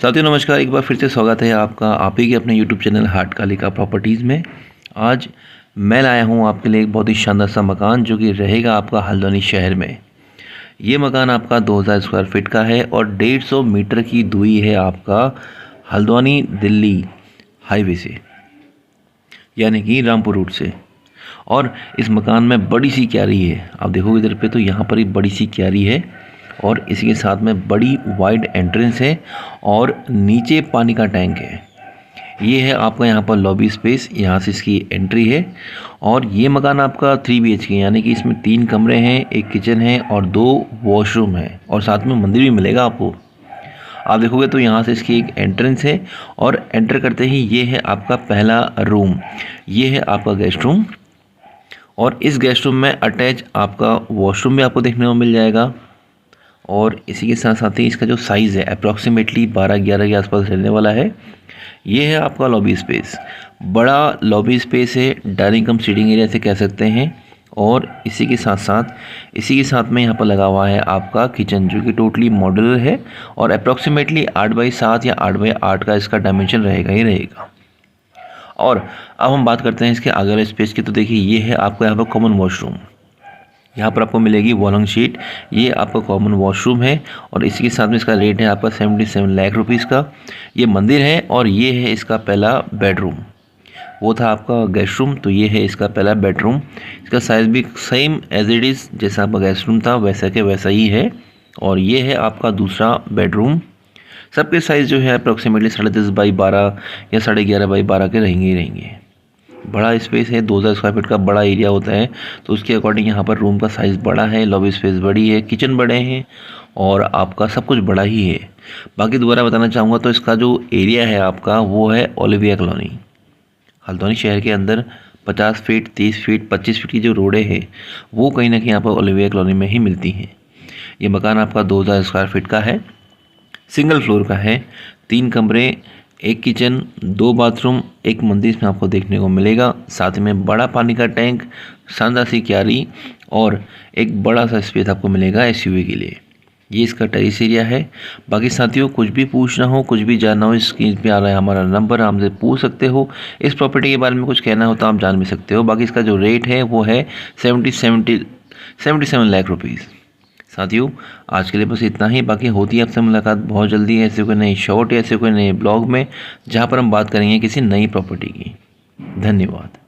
साथियों नमस्कार, एक बार फिर से स्वागत है आपका आप ही के अपने यूट्यूब चैनल हाट कालिका प्रॉपर्टीज़ में। आज मैं लाया हूं आपके लिए एक बहुत ही शानदार सा मकान जो कि रहेगा आपका हल्द्वानी शहर में। ये मकान आपका 2000 स्क्वायर फीट का है और 150 मीटर की दूरी है आपका हल्द्वानी दिल्ली हाईवे से, यानी कि रामपुर रूट से। और इस मकान में बड़ी सी क्यारी है, आप देखोगे इधर पे तो यहाँ पर एक बड़ी सी क्यारी है और इसी के साथ में बड़ी वाइड एंट्रेंस है और नीचे पानी का टैंक है। ये है आपका यहाँ पर लॉबी स्पेस, यहाँ से इसकी एंट्री है। और ये मकान आपका 3 BHK यानी कि इसमें 3 कमरे हैं, एक किचन है और 2 वॉशरूम है और साथ में मंदिर भी मिलेगा आपको। आप देखोगे तो यहाँ से इसकी एक एंट्रेंस है और एंटर करते ही ये है आपका पहला रूम, ये है आपका गेस्ट रूम। और इस गेस्ट रूम में अटैच आपका वॉशरूम भी आपको देखने को मिल जाएगा। और इसी के साथ साथ ही इसका जो साइज़ है अप्रॉक्सीमेटली 12-11 के आसपास रहने वाला है। ये है आपका लॉबी स्पेस, बड़ा लॉबी स्पेस है, डाइनिंग कम सीटिंग एरिया से कह सकते हैं। और इसी के साथ में यहाँ पर लगा हुआ है आपका किचन जो कि टोटली मॉड्यूलर है और अप्रॉक्सीमेटली 8x7 या 8x8 का इसका डायमेंशन रहेगा ही रहेगा। और अब हम बात करते हैं इसके आगे वाले स्पेस की। तो देखिए ये है आपका यहाँ पर कॉमन वॉशरूम, यहाँ पर आपको मिलेगी वॉलंग शीट। ये आपका कॉमन वॉशरूम है और इसी के साथ में इसका रेट है आपका 77 लाख रुपीज़ का। ये मंदिर है और ये है इसका पहला बेडरूम। वो था आपका गेस्ट रूम, तो ये है इसका पहला बेडरूम। इसका साइज़ भी सेम एज इट इज़, जैसा आपका गेस्ट रूम था वैसा के वैसा ही है। और ये है आपका दूसरा बेडरूम। सबके साइज़ जो है अप्रॉक्सीमेटली 10.5x12 या 11.5x12 के रहेंगे ही रहेंगे। बड़ा स्पेस है, 2000 स्क्वायर फीट का बड़ा एरिया होता है, तो उसके अकॉर्डिंग यहाँ पर रूम का साइज़ बड़ा है, लॉबी स्पेस बड़ी है, किचन बड़े हैं और आपका सब कुछ बड़ा ही है। बाकी दोबारा बताना चाहूँगा तो इसका जो एरिया है आपका वो है ओलिविया कॉलोनी। हल्द्वानी शहर के अंदर 50 फीट, 30 फीट, 25 फीट की जो रोडें हैं वो कहीं ना कहीं यहाँ पर ओलिविया कॉलोनी में ही मिलती हैं। ये मकान आपका 2000 स्क्वायर फीट का है, सिंगल फ्लोर का है, 3 कमरे, एक किचन, 2 बाथरूम, एक मंदिर इसमें आपको देखने को मिलेगा। साथ में बड़ा पानी का टैंक, शानदार सी क्यारी और एक बड़ा सा स्पेस आपको मिलेगा SUV के लिए। ये इसका टेरेस एरिया है। बाकी साथियों कुछ भी पूछना हो, कुछ भी जानना हो, स्क्रीन पे आ रहा है हमारा नंबर, हमसे पूछ सकते हो। इस प्रॉपर्टी के बारे में कुछ कहना हो तो आप जान भी सकते हो। बाकी इसका जो रेट है वो है 77 लाख रुपीज़। साथियों आज के लिए बस इतना ही। बाकी होती है आपसे मुलाकात बहुत जल्दी है ऐसे कोई नई शॉर्ट या ऐसे कोई नए ब्लॉग में, जहां पर हम बात करेंगे किसी नई प्रॉपर्टी की। धन्यवाद।